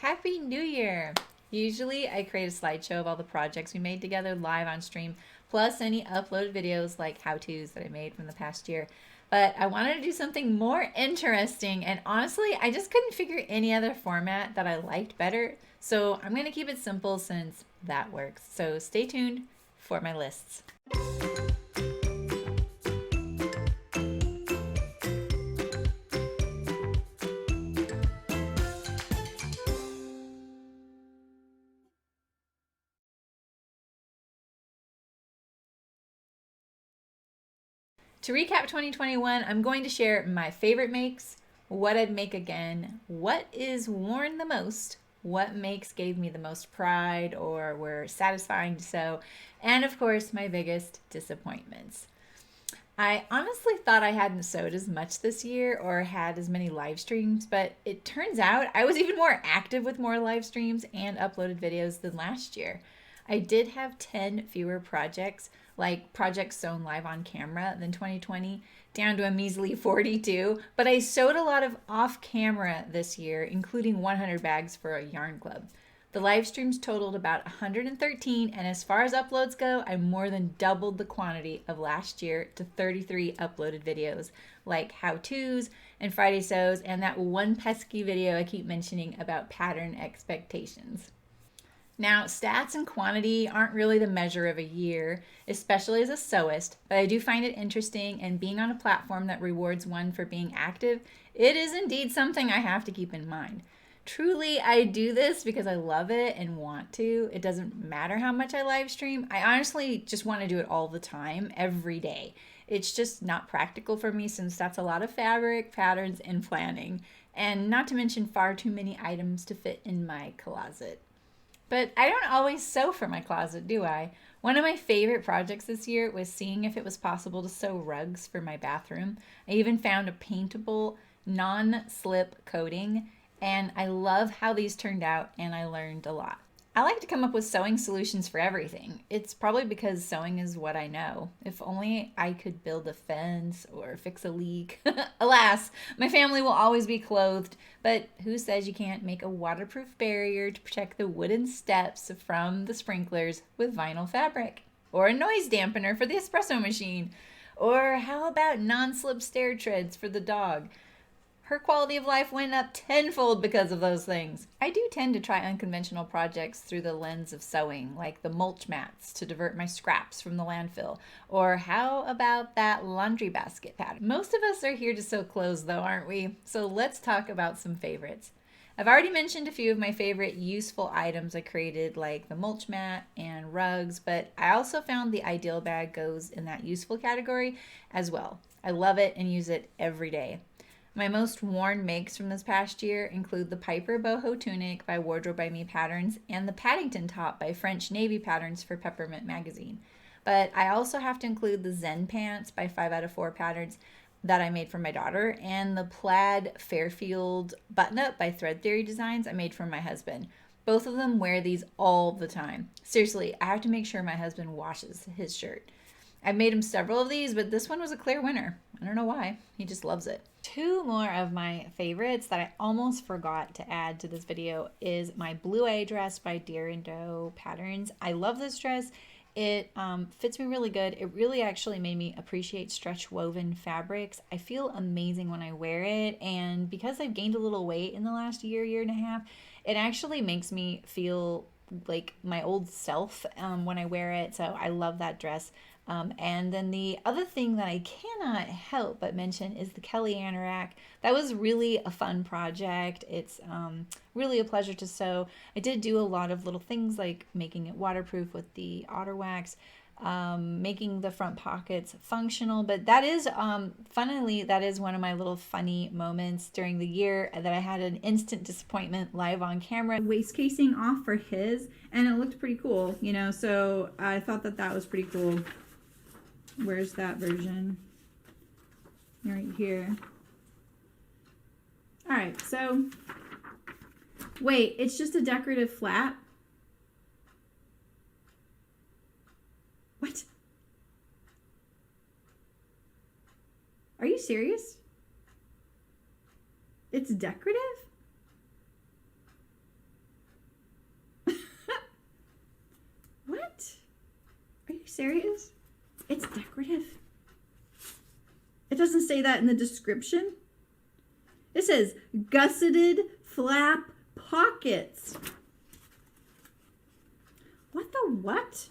Happy New Year! Usually I create a slideshow of all the projects we made together live on stream, plus any uploaded videos like how-tos that I made from the past year. But I wanted to do something more interesting, and honestly, I just couldn't figure any other format that I liked better. So I'm going to keep it simple since that works. So stay tuned for my lists. To recap 2021, I'm going to share my favorite makes, what I'd make again, what is worn the most, what makes gave me the most pride or were satisfying to sew, and of course, my biggest disappointments. I honestly thought I hadn't sewed as much this year or had as many live streams, but it turns out I was even more active with more live streams and uploaded videos than last year. I did have 10 fewer projects, like projects sewn live on camera, than 2020, down to a measly 42, but I sewed a lot of off camera this year, including 100 bags for a yarn club. The live streams totaled about 113, and as far as uploads go, I more than doubled the quantity of last year to 33 uploaded videos, like how-tos and Friday sews, and that one pesky video I keep mentioning about pattern expectations. Now, stats and quantity aren't really the measure of a year, especially as a sewist, but I do find it interesting, and being on a platform that rewards one for being active, it is indeed something I have to keep in mind. Truly, I do this because I love it and want to. It doesn't matter how much I live stream. I honestly just want to do it all the time, every day. It's just not practical for me since that's a lot of fabric, patterns, and planning, and not to mention far too many items to fit in my closet. But I don't always sew for my closet, do I? One of my favorite projects this year was seeing if it was possible to sew rugs for my bathroom. I even found a paintable non-slip coating, and I love how these turned out, and I learned a lot. I like to come up with sewing solutions for everything. It's probably because sewing is what I know. If only I could build a fence or fix a leak. Alas, my family will always be clothed, but who says you can't make a waterproof barrier to protect the wooden steps from the sprinklers with vinyl fabric? Or a noise dampener for the espresso machine? Or how about non slip stair treads for the dog? Her quality of life went up tenfold because of those things. I do tend to try unconventional projects through the lens of sewing, like the mulch mats to divert my scraps from the landfill. Or how about that laundry basket pattern? Most of us are here to sew clothes, though, aren't we? So let's talk about some favorites. I've already mentioned a few of my favorite useful items I created, like the mulch mat and rugs, but I also found the ideal bag goes in that useful category as well. I love it and use it every day. My most worn makes from this past year include the Piper Boho Tunic by Wardrobe by Me Patterns and the Paddington Top by French Navy Patterns for Peppermint Magazine. But I also have to include the Zen Pants by 5 out of 4 Patterns that I made for my daughter and the plaid Fairfield button up by Thread Theory Designs I made for my husband. Both of them wear these all the time. Seriously, I have to make sure my husband washes his shirt. I've made him several of these, but this one was a clear winner. I don't know why. He just loves it. Two more of my favorites that I almost forgot to add to this video is my Blue A dress by Deer and Doe Patterns. I love this dress. It fits me really good. It really actually made me appreciate stretch woven fabrics. I feel amazing when I wear it, and because I've gained a little weight in the last year, year and a half, it actually makes me feel like my old self when I wear it. So I love that dress. And then the other thing that I cannot help but mention is the Kelly Anorak. That was really a fun project. It's really a pleasure to sew. I did do a lot of little things like making it waterproof with the otter wax, making the front pockets functional. But that is, funnily, that is one of my little funny moments during the year that I had an instant disappointment live on camera. Waist casing off for his, and it looked pretty cool, you know, so I thought that that was pretty cool. Where's that version? Right here. All right, so wait, it's just a decorative flap? What? Are you serious? It's decorative? serious? It's decorative. It doesn't say that in the description. It says gusseted flap pockets. What the what?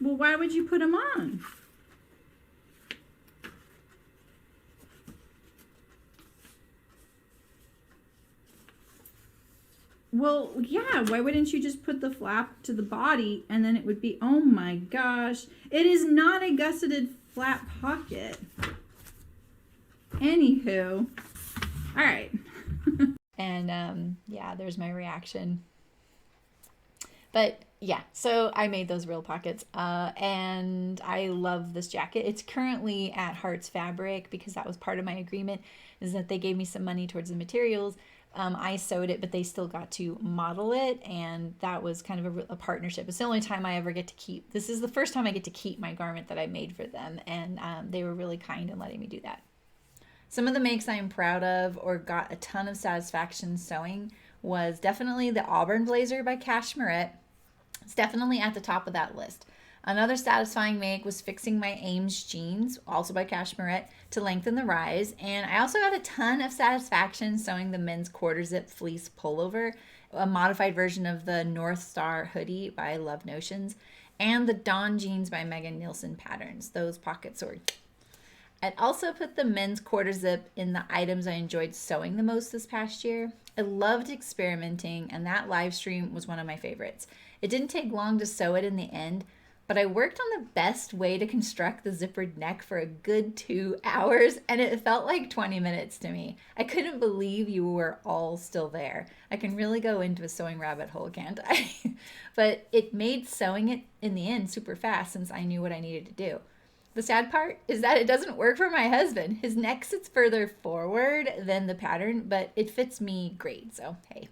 Well, why would you put them on? Well, yeah, why wouldn't you just put the flap to the body and then it would be, oh my gosh. It is not a gusseted flap pocket. Anywho. All right. And yeah, there's my reaction. But yeah, so I made those real pockets, and I love this jacket. It's currently at Hearts Fabric because that was part of my agreement, is that they gave me some money towards the materials. I sewed it, but they still got to model it, and that was kind of a partnership. It's the only time I ever get to keep. This is the first time I get to keep my garment that I made for them, and they were really kind in letting me do that. Some of the makes I'm proud of or got a ton of satisfaction sewing was definitely the Auburn Blazer by Cashmerette. It's definitely at the top of that list. Another satisfying make was fixing my Ames jeans, also by Cashmerette, to lengthen the rise. And I also got a ton of satisfaction sewing the men's quarter zip fleece pullover, a modified version of the North Star hoodie by Love Notions, and the Dawn jeans by Megan Nielsen Patterns. Those pockets were... I'd also put the men's quarter zip in the items I enjoyed sewing the most this past year. I loved experimenting, and that live stream was one of my favorites. It didn't take long to sew it in the end, but I worked on the best way to construct the zippered neck for a good 2 hours, and it felt like 20 minutes to me. I couldn't believe you were all still there. I can really go into a sewing rabbit hole, can't I? But it made sewing it in the end super fast since I knew what I needed to do. The sad part is that it doesn't work for my husband. His neck sits further forward than the pattern, but it fits me great, so hey.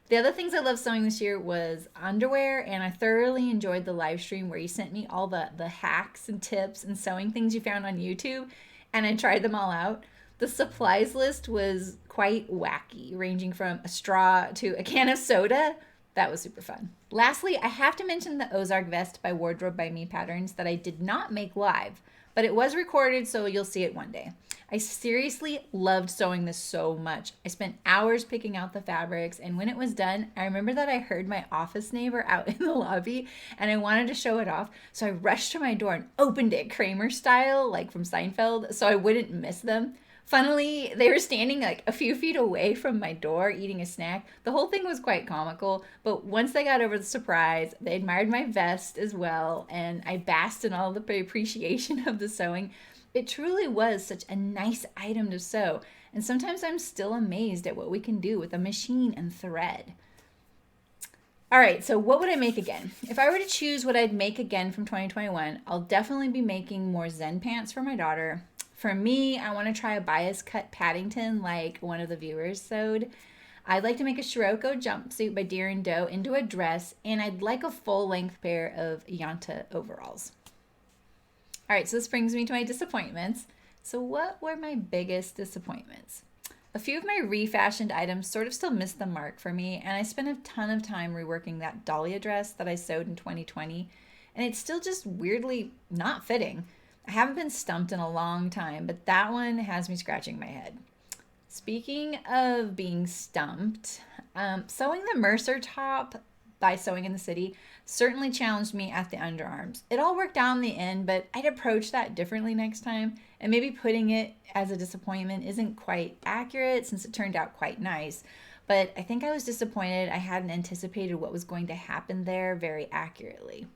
The other things I loved sewing this year was underwear, and I thoroughly enjoyed the live stream where you sent me all the hacks and tips and sewing things you found on YouTube, and I tried them all out. The supplies list was quite wacky, ranging from a straw to a can of soda. That was super fun. Lastly, I have to mention the Ozark vest by Wardrobe by Me Patterns that I did not make live, but it was recorded, so you'll see it one day. I seriously loved sewing this so much. I spent hours picking out the fabrics, and when it was done, I remember that I heard my office neighbor out in the lobby, and I wanted to show it off, so I rushed to my door and opened it Kramer style, like from Seinfeld, so I wouldn't miss them. Funnily, they were standing like a few feet away from my door eating a snack. The whole thing was quite comical, but once they got over the surprise, they admired my vest as well, and I basked in all the appreciation of the sewing. It truly was such a nice item to sew, and sometimes I'm still amazed at what we can do with a machine and thread. All right, so what would I make again? If I were to choose what I'd make again from 2021, I'll definitely be making more Zen pants for my daughter. For me, I want to try a bias cut Paddington like one of the viewers sewed. I'd like to make a Scirocco jumpsuit by Deer and Doe into a dress, and I'd like a full-length pair of Yanta overalls. All right, so this brings me to my disappointments. So what were my biggest disappointments? A few of my refashioned items sort of still missed the mark for me, and I spent a ton of time reworking that Dahlia dress that I sewed in 2020, and it's still just weirdly not fitting. I haven't been stumped in a long time, but that one has me scratching my head. Speaking of being stumped, sewing the Mercer top by Sewing in the City certainly challenged me at the underarms. It all worked out in the end, but I'd approach that differently next time, and maybe putting it as a disappointment isn't quite accurate since it turned out quite nice. But I think I was disappointed I hadn't anticipated what was going to happen there very accurately.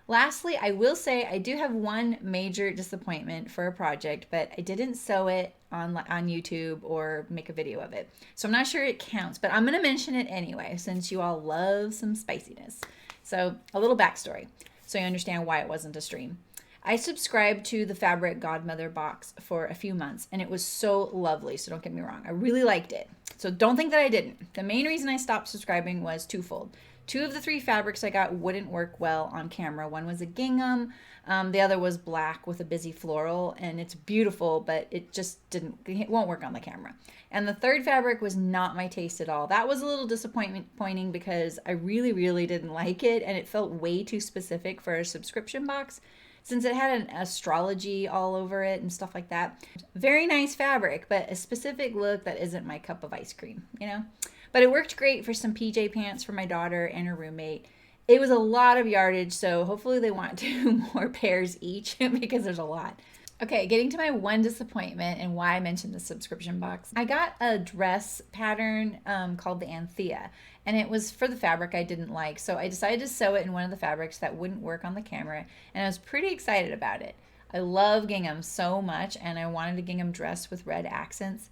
Lastly, I will say I do have one major disappointment for a project, but I didn't sew it on YouTube or make a video of it. So I'm not sure it counts, but I'm going to mention it anyway since you all love some spiciness. So a little backstory so you understand why it wasn't a stream. I subscribed to the Fabric Godmother box for a few months, and it was so lovely, so don't get me wrong. I really liked it. So don't think that I didn't. The main reason I stopped subscribing was twofold. Two of the three fabrics I got wouldn't work well on camera. One was a gingham, the other was black with a busy floral, and it's beautiful, but it won't work on the camera. And the third fabric was not my taste at all. That was a little disappointing because I really, really didn't like it, and it felt way too specific for a subscription box since it had an astrology all over it and stuff like that. Very nice fabric, but a specific look that isn't my cup of ice cream, you know? But it worked great for some PJ pants for my daughter and her roommate. It was a lot of yardage, so hopefully they want 2 more pairs each because there's a lot. Okay, getting to my one disappointment and why I mentioned the subscription box. I got a dress pattern called the Anthea, and it was for the fabric I didn't like, so I decided to sew it in one of the fabrics that wouldn't work on the camera, and I was pretty excited about it. I love gingham so much, and I wanted a gingham dress with red accents,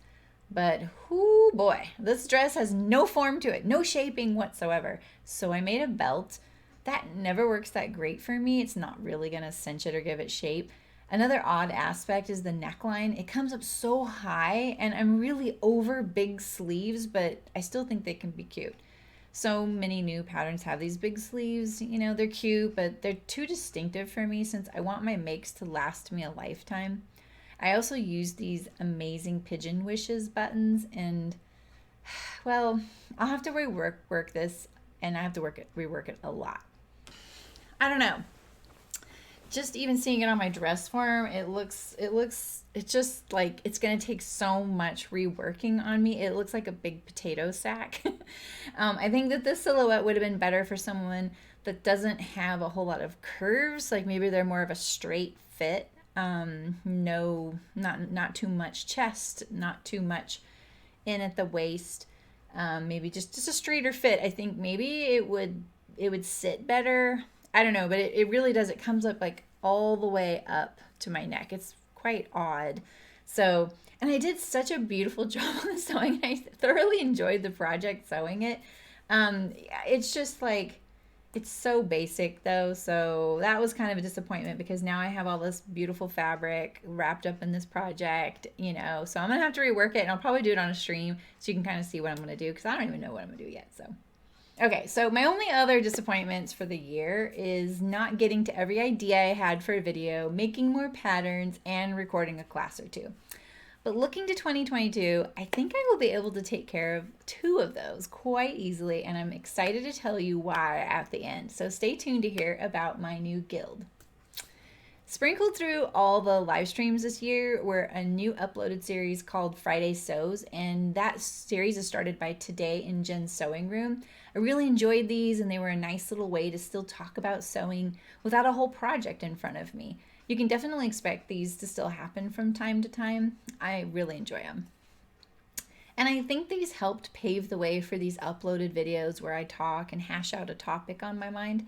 but whoo boy, this dress has no form to it, no shaping whatsoever. So I made a belt. That never works that great for me. It's not really gonna cinch it or give it shape. Another odd aspect is the neckline. It comes up so high, and I'm really over big sleeves, but I still think they can be cute. So many new patterns have these big sleeves. You know, they're cute, but they're too distinctive for me since I want my makes to last me a lifetime. I also use these amazing Pigeon Wishes buttons, and well, I'll have to rework this, and I have to rework it a lot. I don't know. Just even seeing it on my dress form, it's just like it's gonna take so much reworking on me. It looks like a big potato sack. I think that this silhouette would have been better for someone that doesn't have a whole lot of curves. Like maybe they're more of a straight fit. No, not too much chest, not too much in at the waist. Maybe just a straighter fit. I think maybe it would sit better. I don't know, but it really does. It comes up like all the way up to my neck. It's quite odd. So, and I did such a beautiful job on the sewing. I thoroughly enjoyed the project sewing it. It's just like, it's so basic though. So that was kind of a disappointment because now I have all this beautiful fabric wrapped up in this project, you know, so I'm going to have to rework it, and I'll probably do it on a stream so you can kind of see what I'm going to do because I don't even know what I'm going to do yet. So. Okay, so my only other disappointments for the year is not getting to every idea I had for a video, making more patterns, and recording a class or 2. But looking to 2022, I think I will be able to take care of 2 of those quite easily, and I'm excited to tell you why at the end. So stay tuned to hear about my new guild. Sprinkled through all the live streams this year were a new uploaded series called Friday Sews, and that series is started by Today in Jen's Sewing Room. I really enjoyed these, and they were a nice little way to still talk about sewing without a whole project in front of me. You can definitely expect these to still happen from time to time. I really enjoy them. And I think these helped pave the way for these uploaded videos where I talk and hash out a topic on my mind.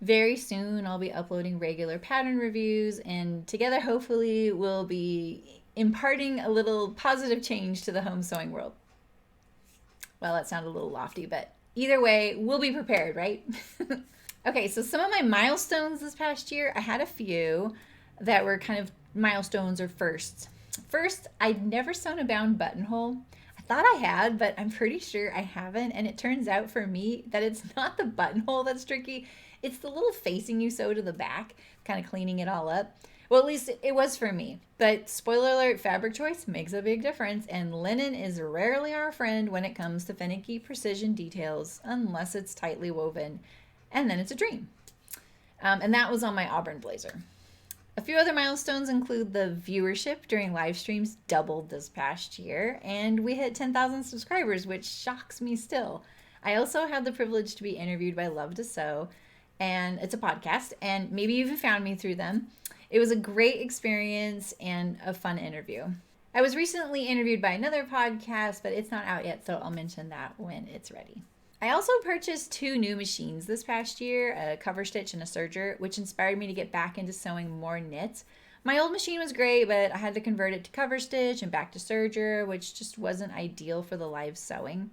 Very soon I'll be uploading regular pattern reviews, and together hopefully we'll be imparting a little positive change to the home sewing world. Well, that sounded a little lofty, but either way, we'll be prepared, right? Okay, so some of my milestones this past year, I had a few that were kind of milestones or firsts. First, I'd never sewn a bound buttonhole. I thought I had, but I'm pretty sure I haven't, and it turns out for me that it's not the buttonhole that's tricky. It's the little facing you sew to the back, kind of cleaning it all up. Well, at least it was for me. But spoiler alert, fabric choice makes a big difference, and linen is rarely our friend when it comes to finicky precision details, unless it's tightly woven, and then it's a dream. And that was on my Auburn blazer. A few other milestones include the viewership during live streams doubled this past year, and we hit 10,000 subscribers, which shocks me still. I also had the privilege to be interviewed by Love to Sew, and it's a podcast, and maybe you even found me through them. It was a great experience and a fun interview. I was recently interviewed by another podcast, but it's not out yet, so I'll mention that when it's ready. I also purchased 2 new machines this past year, a cover stitch and a serger, which inspired me to get back into sewing more knits. My old machine was great, but I had to convert it to cover stitch and back to serger, which just wasn't ideal for the live sewing.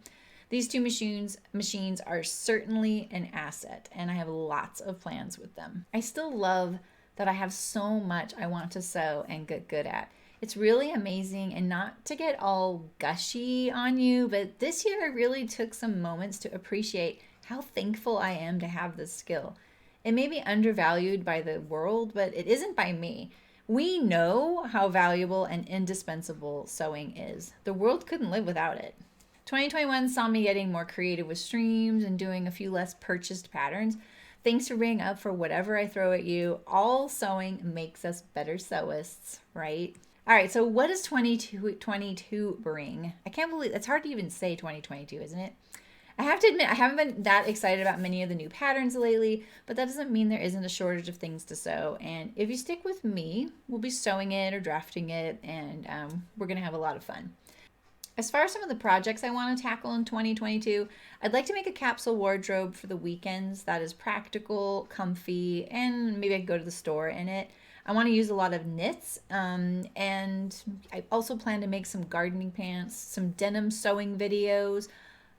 These 2 machines are certainly an asset, and I have lots of plans with them. I still love that I have so much I want to sew and get good at. It's really amazing, and not to get all gushy on you, but this year I really took some moments to appreciate how thankful I am to have this skill. It may be undervalued by the world, but it isn't by me. We know how valuable and indispensable sewing is. The world couldn't live without it. 2021 saw me getting more creative with streams and doing a few less purchased patterns. Thanks for being up for whatever I throw at you. All sewing makes us better sewists, right? All right, so what does 2022 bring? I can't believe it's hard to even say 2022, isn't it? I have to admit, I haven't been that excited about many of the new patterns lately, but that doesn't mean there isn't a shortage of things to sew. And if you stick with me, we'll be sewing it or drafting it, and we're going to have a lot of fun. As far as some of the projects I want to tackle in 2022, I'd like to make a capsule wardrobe for the weekends that is practical, comfy, and maybe I could go to the store in it. I want to use a lot of knits, and I also plan to make some gardening pants, some denim sewing videos,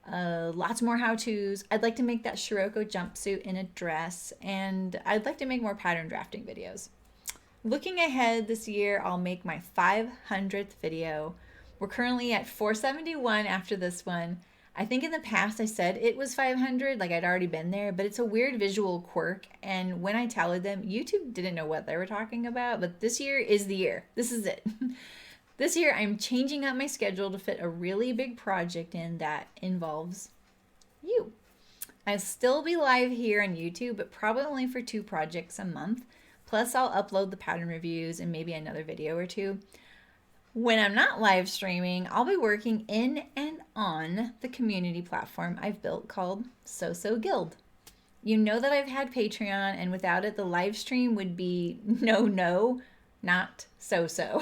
lots more how-tos. I'd like to make that Scirocco jumpsuit in a dress, and I'd like to make more pattern drafting videos. Looking ahead this year, I'll make my 500th video. We're currently at 471 after this one. I think in the past I said it was 500, like I'd already been there, but it's a weird visual quirk. And when I tallied them, YouTube didn't know what they were talking about, but this year is the year. This is it. This year I'm changing up my schedule to fit a really big project in that involves you. I'll still be live here on YouTube, but probably only for 2 projects a month. Plus I'll upload the pattern reviews and maybe another video or 2. When I'm not live streaming, I'll be working in and on the community platform I've built called Sew Guild. You know that I've had Patreon, and without it, the live stream would be not so.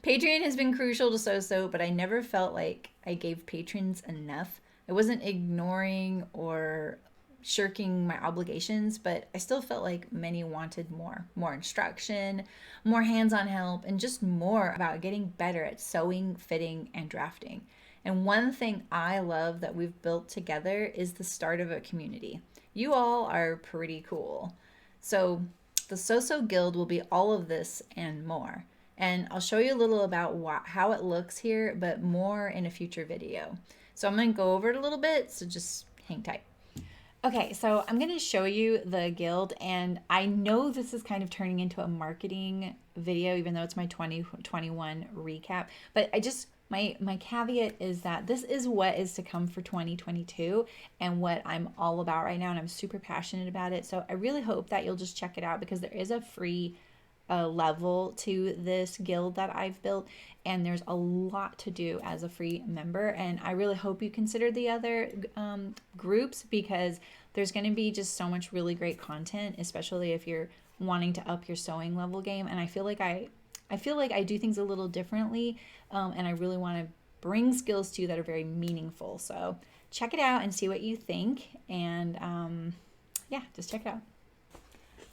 Patreon has been crucial to Sew, but I never felt like I gave patrons enough. I wasn't ignoring or shirking my obligations, but I still felt like many wanted more instruction, more hands-on help, and just more about getting better at sewing, fitting, and drafting. And one thing I love that we've built together is the start of a community. You all are pretty cool. So the Sew Guild will be all of this and more. And I'll show you a little about how it looks here, but more in a future video. So I'm going to go over it a little bit, so just hang tight. Okay, so I'm going to show you the guild, and I know this is kind of turning into a marketing video, even though it's my 2021 recap, but my caveat is that this is what is to come for 2022 and what I'm all about right now, and I'm super passionate about it. So I really hope that you'll just check it out, because there is a free level to this guild that I've built, and there's a lot to do as a free member, and I really hope you consider the other groups, because there's going to be just so much really great content, especially if you're wanting to up your sewing level game. And I feel like I do things a little differently, and I really want to bring skills to you that are very meaningful. So check it out and see what you think, and yeah, just check it out.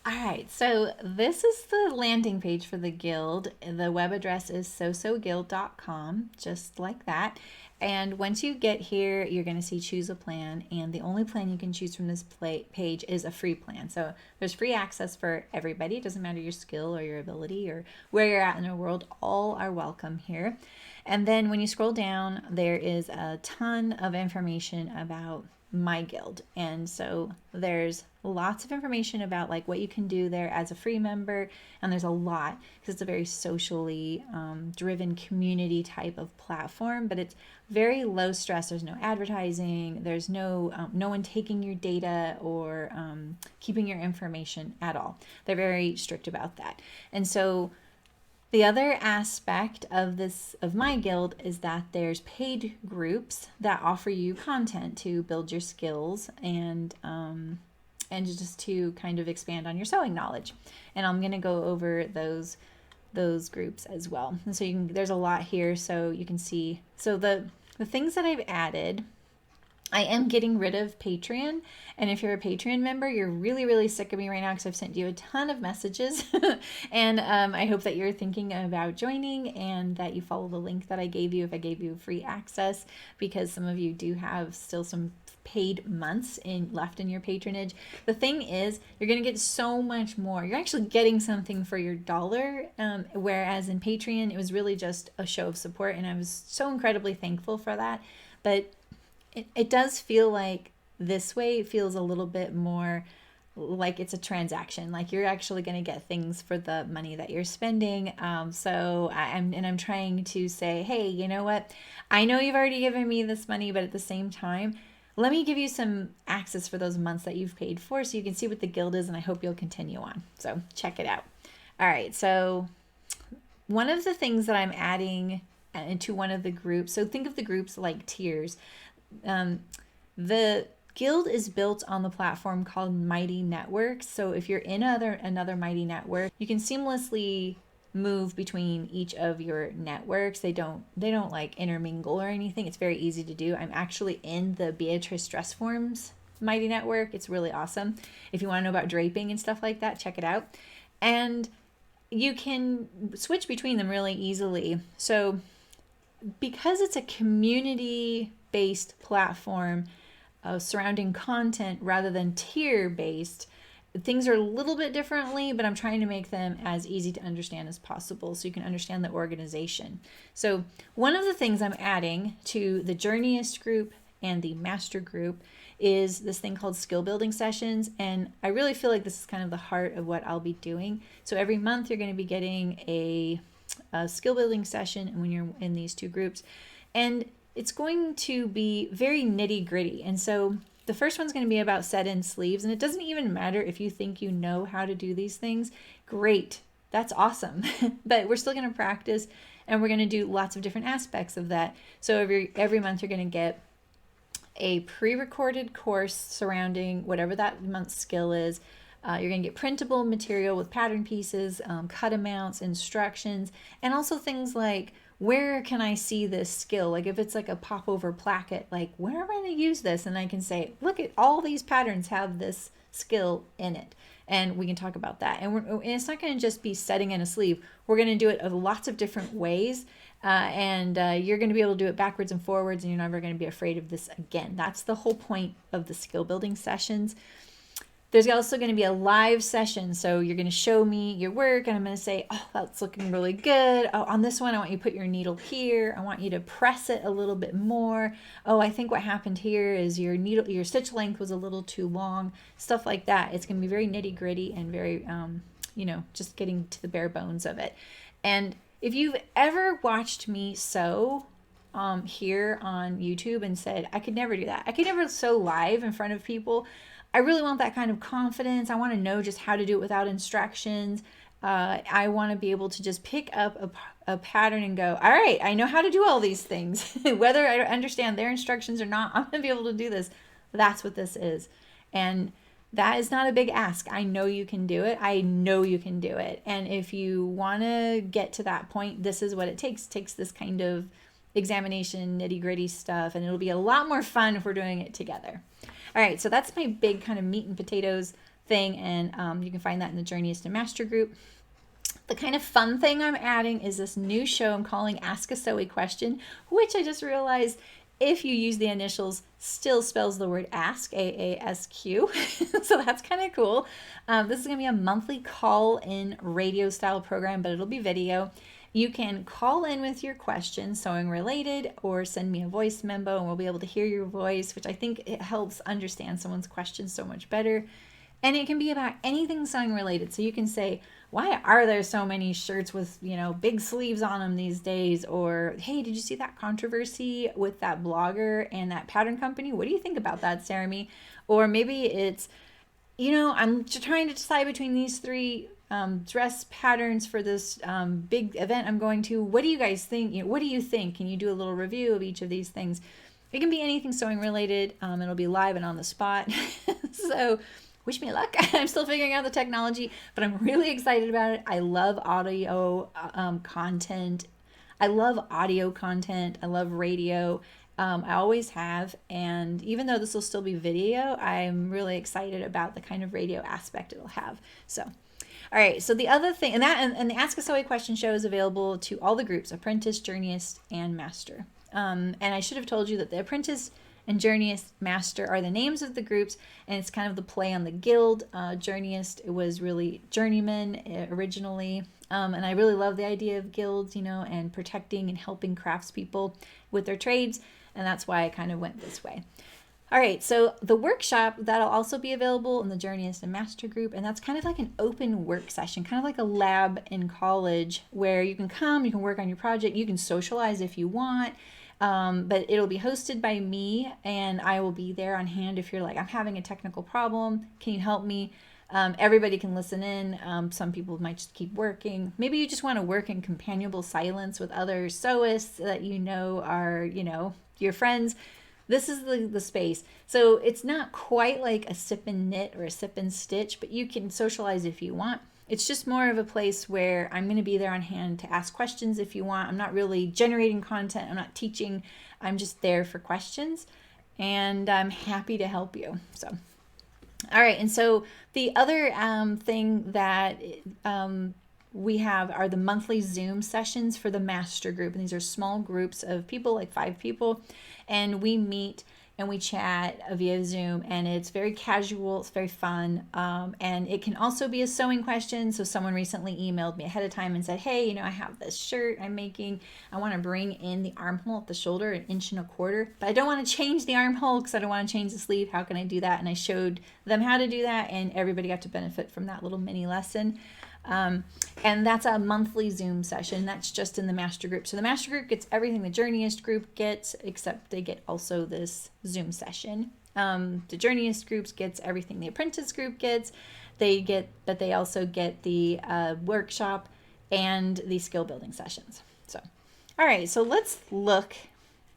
All right, so this is the landing page for the guild. The web address is sewguild.com, just like that. And once you get here, you're going to see choose a plan, and the only plan you can choose from this page is a free plan. So there's free access for everybody. It doesn't matter your skill or your ability or where you're at in the world. All are welcome here. And then when you scroll down, there is a ton of information about my guild, and so there's lots of information about like what you can do there as a free member, and there's a lot because it's a very socially driven community type of platform, but it's very low stress. There's no advertising, there's no one taking your data or keeping your information at all. They're very strict about that. And so the other aspect of my guild is that there's paid groups that offer you content to build your skills and just to kind of expand on your sewing knowledge. And I'm going to go over those groups as well. And so there's a lot here, so you can see. So the things that I've added, I am getting rid of Patreon, and if you're a Patreon member, you're really, really sick of me right now because I've sent you a ton of messages, and I hope that you're thinking about joining and that you follow the link that I gave you if I gave you free access, because some of you do have still some paid months left in your patronage. The thing is, you're going to get so much more. You're actually getting something for your dollar, whereas in Patreon, it was really just a show of support, and I was so incredibly thankful for that, but it does feel like This way it feels a little bit more like it's a transaction, like you're actually going to get things for the money that you're spending. I'm trying to say, hey, you know what? I know you've already given me this money, but at the same time, let me give you some access for those months that you've paid for so you can see what the guild is, and I hope you'll continue on. So check it out. All right, so one of the things that I'm adding into one of the groups, so think of the groups like tiers. The guild is built on the platform called Mighty Networks. So if you're in another Mighty Network, you can seamlessly move between each of your networks. They don't like intermingle or anything. It's very easy to do. I'm actually in the Beatrice Dress Forms Mighty Network. It's really awesome. If you want to know about draping and stuff like that, check it out. And you can switch between them really easily. So because it's a community-based platform surrounding content rather than tier-based, things are a little bit differently, but I'm trying to make them as easy to understand as possible so you can understand the organization. So one of the things I'm adding to the Journeyist group and the Master group is this thing called skill building sessions. And I really feel like this is kind of the heart of what I'll be doing. So every month you're going to be getting a skill building session when you're in these two groups. And it's going to be very nitty gritty. And so the first one's going to be about set-in sleeves. And it doesn't even matter if you think you know how to do these things. Great. That's awesome. But we're still going to practice, and we're going to do lots of different aspects of that. So every month you're going to get a pre-recorded course surrounding whatever that month's skill is. You're going to get printable material with pattern pieces, cut amounts, instructions, and also things like, where can I see this skill? Like if it's like a popover placket, like where am I going to use this? And I can say, look at all these patterns have this skill in it. And we can talk about that. And it's not going to just be setting in a sleeve. We're going to do it of lots of different ways. You're going to be able to do it backwards and forwards, and you're never going to be afraid of this again. That's the whole point of the skill building sessions. There's also going to be a live session. So you're going to show me your work, and I'm going to say, oh, that's looking really good. Oh, on this one, I want you to put your needle here. I want you to press it a little bit more. Oh, I think what happened here is your stitch length was a little too long. Stuff like that. It's going to be very nitty gritty and very, just getting to the bare bones of it. And if you've ever watched me sew here on YouTube and said, I could never do that. I could never sew live in front of people. I really want that kind of confidence. I want to know just how to do it without instructions. I want to be able to just pick up a pattern and go, all right, I know how to do all these things. Whether I understand their instructions or not, I'm going to be able to do this. That's what this is. And that is not a big ask. I know you can do it. I know you can do it. And if you want to get to that point, this is what it takes. It takes this kind of examination, nitty gritty stuff. And it'll be a lot more fun if we're doing it together. All right, so that's my big kind of meat and potatoes thing, and you can find that in the Journeyist and Master group. The kind of fun thing I'm adding is this new show I'm calling Ask a Sew Question, which I just realized if you use the initials still spells the word ask, A-A-S-Q. So that's kind of cool. This is going to be a monthly call-in radio style program, but it'll be video. You can call in with your question, sewing related, or send me a voice memo and we'll be able to hear your voice, which I think it helps understand someone's question so much better. And it can be about anything sewing related. So you can say, why are there so many shirts with, big sleeves on them these days? Or, hey, did you see that controversy with that blogger and that pattern company? What do you think about that, Sarami? Or maybe it's, I'm trying to decide between these three dress patterns for this big event I'm going to. What do you guys think? What do you think? Can you do a little review of each of these things? It can be anything sewing related. It'll be live and on the spot. So wish me luck. I'm still figuring out the technology, but I'm really excited about it. I love audio content. I love audio content. I love radio. I always have. And even though this will still be video, I'm really excited about the kind of radio aspect it'll have. So all right, so the other thing, and the Ask a Sew Question show is available to all the groups, Apprentice, Journeyist, and Master. And I should have told you that the Apprentice and Journeyist, Master are the names of the groups, and it's kind of the play on the guild. Journeyist, it was really journeyman originally, and I really love the idea of guilds, and protecting and helping craftspeople with their trades, and that's why I kind of went this way. All right, so the workshop, that'll also be available in the Journeyist and Master Group, and that's kind of like an open work session, kind of like a lab in college where you can come, you can work on your project, you can socialize if you want, but it'll be hosted by me, and I will be there on hand if you're like, I'm having a technical problem, can you help me? Everybody can listen in. Some people might just keep working. Maybe you just want to work in companionable silence with other sewists that you know are, your friends. This is the space. So it's not quite like a sip and knit or a sip and stitch, but you can socialize if you want. It's just more of a place where I'm going to be there on hand to ask questions if you want. I'm not really generating content. I'm not teaching. I'm just there for questions, and I'm happy to help you. So, all right. And so the other thing that we have are the monthly Zoom sessions for the master group. And these are small groups of people, like 5 people. And we meet and we chat via Zoom, and it's very casual, it's very fun, and it can also be a sewing question. So someone recently emailed me ahead of time and said, hey, I have this shirt I'm making, I want to bring in the armhole at the shoulder 1.25 inches, but I don't want to change the armhole because I don't want to change the sleeve. How can I do that? And I showed them how to do that, and everybody got to benefit from that little mini lesson. And that's a monthly Zoom session. That's just in the master group. So the master group gets everything the Journeyist group gets, except they get also this Zoom session. The Journeyist groups gets everything the apprentice group gets. But they also get the workshop and the skill building sessions. So, all right, so let's look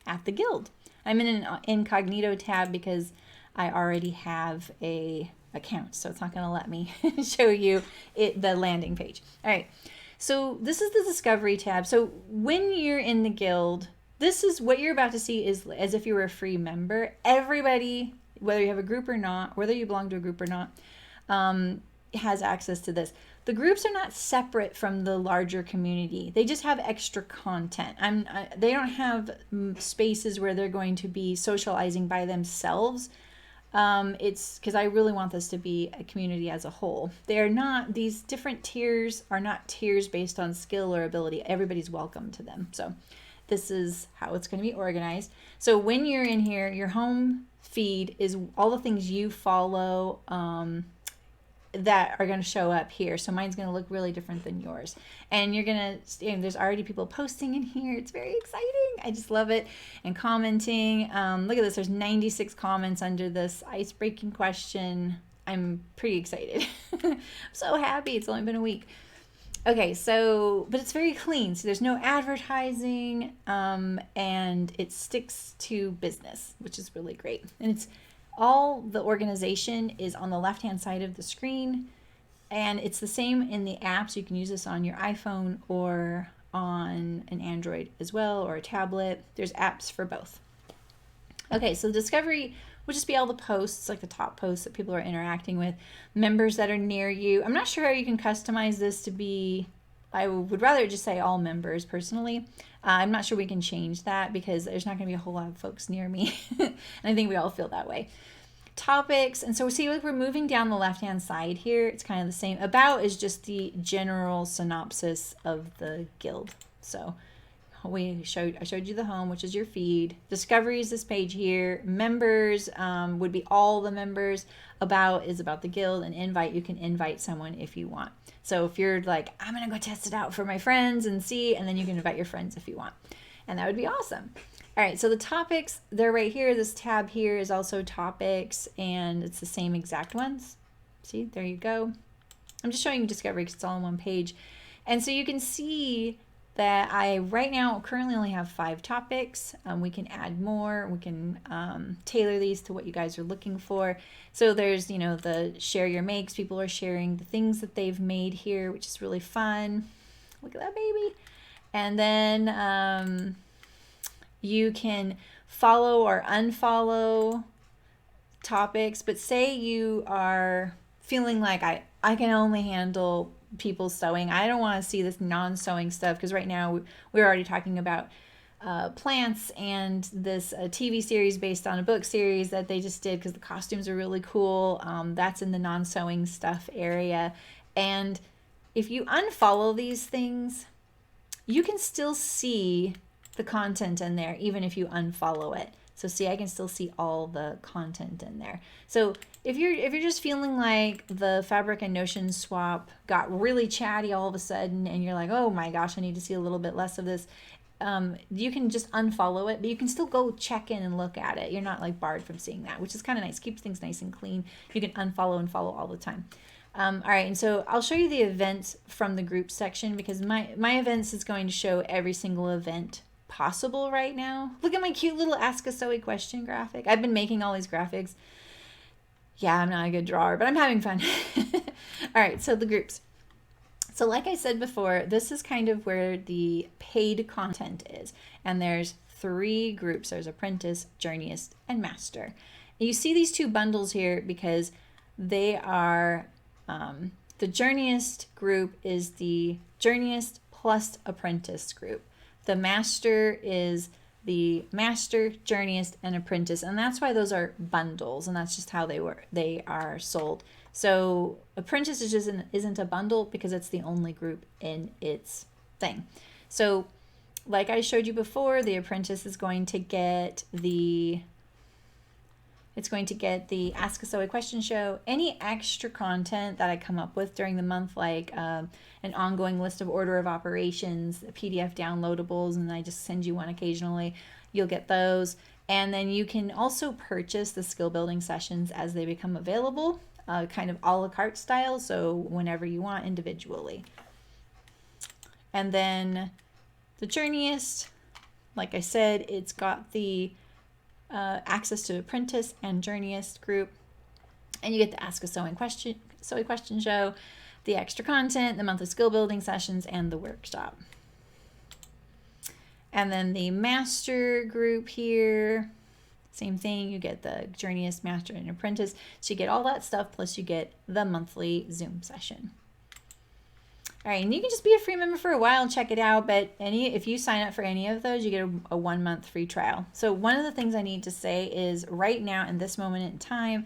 at the guild. I'm in an incognito tab because I already have a account, so it's not going to let me show you the landing page. All right, so this is the discovery tab. So when you're in the guild, this is what you're about to see is as if you were a free member. Everybody, whether you have a group or not, whether you belong to a group or not, has access to this. The groups are not separate from the larger community. They just have extra content. They don't have spaces where they're going to be socializing by themselves. It's because I really want this to be a community as a whole. These different tiers are not tiers based on skill or ability. Everybody's welcome to them. So this is how it's going to be organized. So when you're in here, your home feed is all the things you follow, that are going to show up here. So mine's going to look really different than yours. And there's already people posting in here. It's very exciting. I just love it. And commenting. Look at this. There's 96 comments under this ice-breaking question. I'm pretty excited. I'm so happy. It's only been a week. Okay, but it's very clean. So there's no advertising, and it sticks to business, which is really great. And all the organization is on the left-hand side of the screen, and it's the same in the apps. You can use this on your iPhone or on an Android as well, or a tablet. There's apps for both. Okay, so the discovery would just be all the posts, like the top posts that people are interacting with, members that are near you. I'm not sure how you can customize this to be, I would rather just say all members personally. I'm not sure we can change that because there's not going to be a whole lot of folks near me. And I think we all feel that way. Topics. And so see, like we're moving down the left-hand side here. It's kind of the same. About is just the general synopsis of the guild. So I showed you the home, which is your feed. Discovery is this page here. Members would be all the members. About is about the guild. And invite, you can invite someone if you want. So if you're like, I'm going to go test it out for my friends and see, and then you can invite your friends if you want. And that would be awesome. All right, so the topics, they're right here. This tab here is also topics, and it's the same exact ones. See, there you go. I'm just showing you Discovery because it's all on one page. And so you can see that I right now currently only have 5 topics. We can add more. We can tailor these to what you guys are looking for. So there's, the share your makes. People are sharing the things that they've made here, which is really fun. Look at that baby. And then you can follow or unfollow topics, but say you are feeling like I can only handle people sewing. I don't want to see this non-sewing stuff because right now we're already talking about plants and this TV series based on a book series that they just did because the costumes are really cool. That's in the non-sewing stuff area. And if you unfollow these things, you can still see the content in there even if you unfollow it. So see, I can still see all the content in there. So if you're just feeling like the Fabric and Notion swap got really chatty all of a sudden, and you're like, oh my gosh, I need to see a little bit less of this, you can just unfollow it, but you can still go check in and look at it. You're not like barred from seeing that, which is kind of nice. Keeps things nice and clean. You can unfollow and follow all the time. All right, and so I'll show you the events from the group section, because my events is going to show every single event possible right now. Look at my cute little Ask a Sew question graphic. I've been making all these graphics. Yeah, I'm not a good drawer, but I'm having fun. All right, so the groups. So like I said before, this is kind of where the paid content is. And there's 3 groups. There's Apprentice, Journeyist, and Master. And you see these 2 bundles here because they are, the Journeyist group is the Journeyist plus Apprentice group. The Master is the Master, Journeyist, and Apprentice. And that's why those are bundles. And that's just how they are sold. So Apprentice isn't a bundle because it's the only group in its thing. So like I showed you before, the Apprentice is going to get the Ask a Sew Question show, any extra content that I come up with during the month, like an ongoing list of order of operations, PDF downloadables, and I just send you one occasionally. You'll get those. And then you can also purchase the skill building sessions as they become available. Kind of a la carte style, so whenever you want individually. And then the Journeyist, like I said, it's got the access to Apprentice and Journeyist group, and you get the Ask a Sewing Question show, the extra content, the monthly skill building sessions, and the workshop. And then the Master group here, same thing, you get the Journeyist, Master, and Apprentice. So you get all that stuff, plus you get the monthly Zoom session. All right, and you can just be a free member for a while and check it out, but if you sign up for any of those, you get a 1-month free trial. So one of the things I need to say is right now, in this moment in time,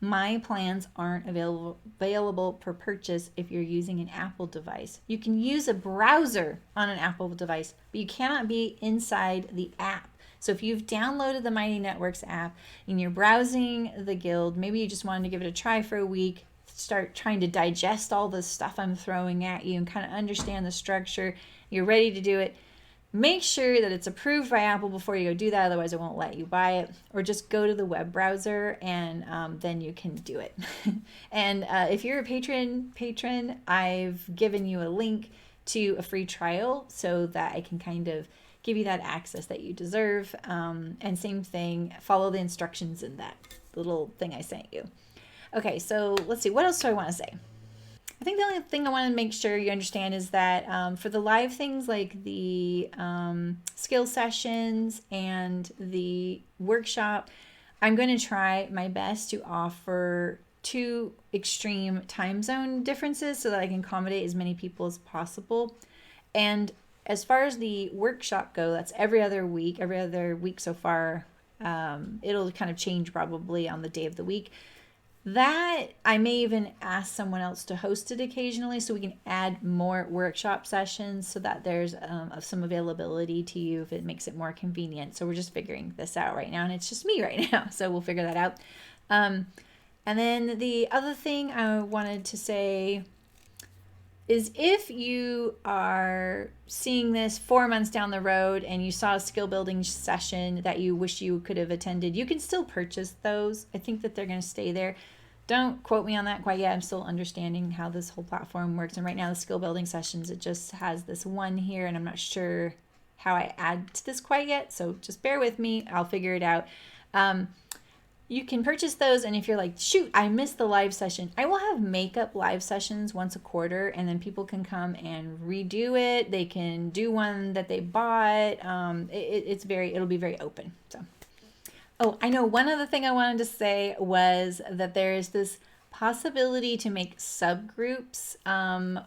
my plans aren't available for purchase if you're using an Apple device. You can use a browser on an Apple device, but you cannot be inside the app. So if you've downloaded the Mighty Networks app and you're browsing the guild, maybe you just wanted to give it a try for a week, start trying to digest all the stuff I'm throwing at you and kind of understand the structure, you're ready to do it, make sure that it's approved by Apple before you go do that, otherwise it won't let you buy it. Or just go to the web browser and then you can do it. And if you're a patron, I've given you a link to a free trial so that I can kind of give you that access that you deserve. And same thing, follow the instructions in that little thing I sent you. Okay, so let's see, what else do I want to say? I think the only thing I want to make sure you understand is that for the live things like the skill sessions and the workshop, I'm going to try my best to offer 2 extreme time zone differences so that I can accommodate as many people as possible. And as far as the workshop go, that's every other week so far. It'll kind of change probably on the day of the week. That I may even ask someone else to host it occasionally so we can add more workshop sessions so that there's some availability to you if it makes it more convenient. So we're just figuring this out right now, and it's just me right now, so we'll figure that out. And then the other thing I wanted to say is if you are seeing this 4 months down the road and you saw a skill building session that you wish you could have attended, you can still purchase those. I think that they're going to stay there. Don't quote me on that quite yet. I'm still understanding how this whole platform works. And right now the skill building sessions, it just has this one here, and I'm not sure how I add to this quite yet. So just bear with me. I'll figure it out. You can purchase those, and if you're like, shoot, I missed the live session, I will have makeup live sessions once a quarter, and then people can come and redo it. They can do one that they bought. It'll be very open. So, oh, I know one other thing I wanted to say was that there is this possibility to make subgroups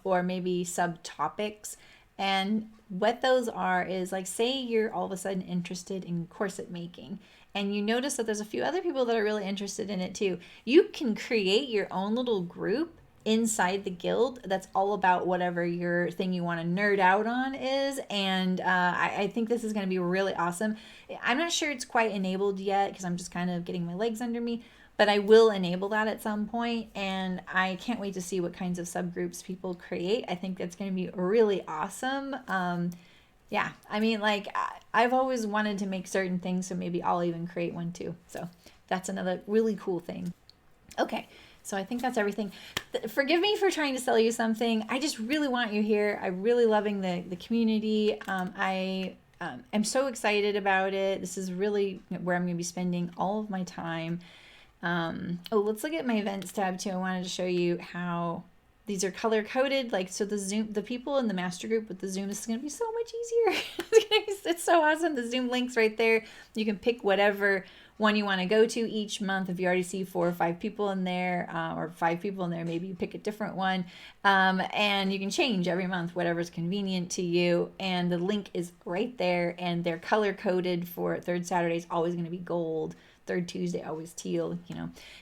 or maybe subtopics. And what those are is, like, say you're all of a sudden interested in corset making, and you notice that there's a few other people that are really interested in it too. You can create your own little group inside the guild that's all about whatever your thing you want to nerd out on is. And I think this is going to be really awesome. I'm not sure it's quite enabled yet because I'm just kind of getting my legs under me, but I will enable that at some point, and I can't wait to see what kinds of subgroups people create. I think that's going to be really awesome. Yeah, I mean, like, I've always wanted to make certain things, so maybe I'll even create one too. So that's another really cool thing. Okay, so I think that's everything. Forgive me for trying to sell you something. I just really want you here. I'm really loving the community. I am so excited about it. This is really where I'm going to be spending all of my time. Let's look at my events tab too. I wanted to show you how these are color coded. Like, so the people in the master group with the Zoom, this is going to be so much easier. It's so awesome. The Zoom link's right there. You can pick whatever one you want to go to each month. If you already see 4 or 5 people in there, or 5 people in there, maybe you pick a different one. And you can change every month, whatever's convenient to you. And the link is right there, and they're color coded. For third Saturday is always going to be gold. Third Tuesday, always teal.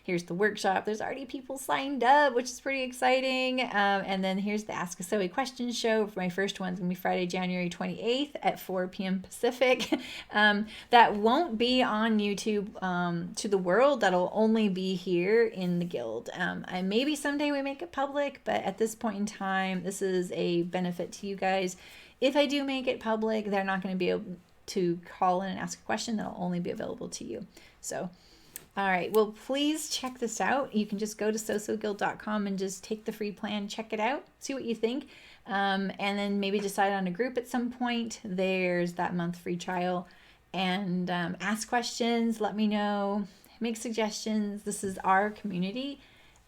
Here's the workshop. There's already people signed up, which is pretty exciting. And then here's the Ask a Zoe question show. For my first one's going to be Friday, January 28th at 4 p.m. Pacific. That won't be on YouTube to the world. That'll only be here in the guild. And maybe someday we make it public, but at this point in time, this is a benefit to you guys. If I do make it public, they're not going to be able to call in and ask a question. That'll only be available to you. So, all right. Well, please check this out. You can just go to sosoguild.com and just take the free plan, check it out, see what you think, and then maybe decide on a group at some point. There's that month free trial, and ask questions. Let me know. Make suggestions. This is our community.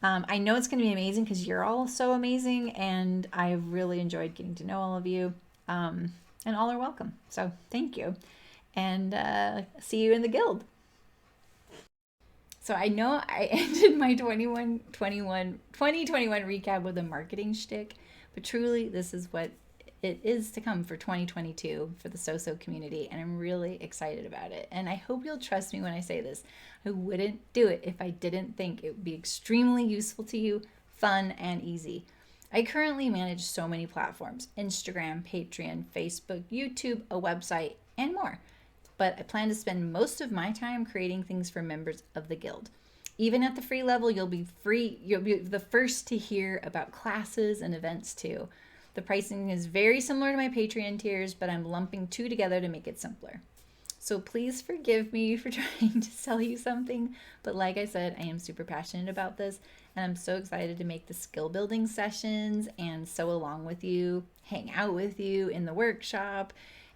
I know it's going to be amazing because you're all so amazing, and I've really enjoyed getting to know all of you. And all are welcome. So thank you, and see you in the guild. So I know I ended my 2021 recap with a marketing shtick, but truly this is what it is to come for 2022 for the SoSo community, and I'm really excited about it. And I hope you'll trust me when I say this. I wouldn't do it if I didn't think it would be extremely useful to you, fun, and easy. I currently manage so many platforms: Instagram, Patreon, Facebook, YouTube, a website, and more. But I plan to spend most of my time creating things for members of the guild. Even at the free level, you'll be the first to hear about classes and events too. The pricing is very similar to my Patreon tiers, but I'm lumping 2 together to make it simpler. So please forgive me for trying to sell you something, but like I said, I am super passionate about this, and I'm so excited to make the skill building sessions and sew along with you, hang out with you in the workshop,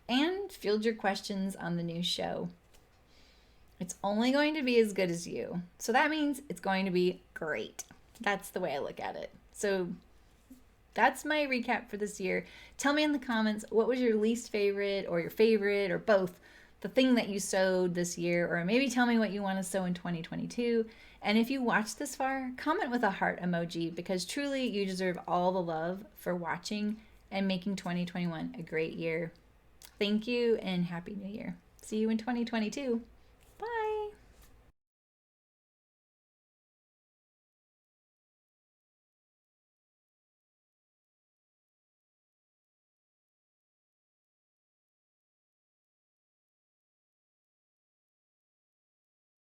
and field your questions on the new show. It's only going to be as good as you. So that means it's going to be great. That's the way I look at it. So that's my recap for this year. Tell me in the comments, what was your least favorite or your favorite or both, the thing that you sewed this year, or maybe tell me what you want to sew in 2022. And if you watched this far, comment with a heart emoji, because truly you deserve all the love for watching and making 2021 a great year. Thank you and Happy New Year. See you in 2022.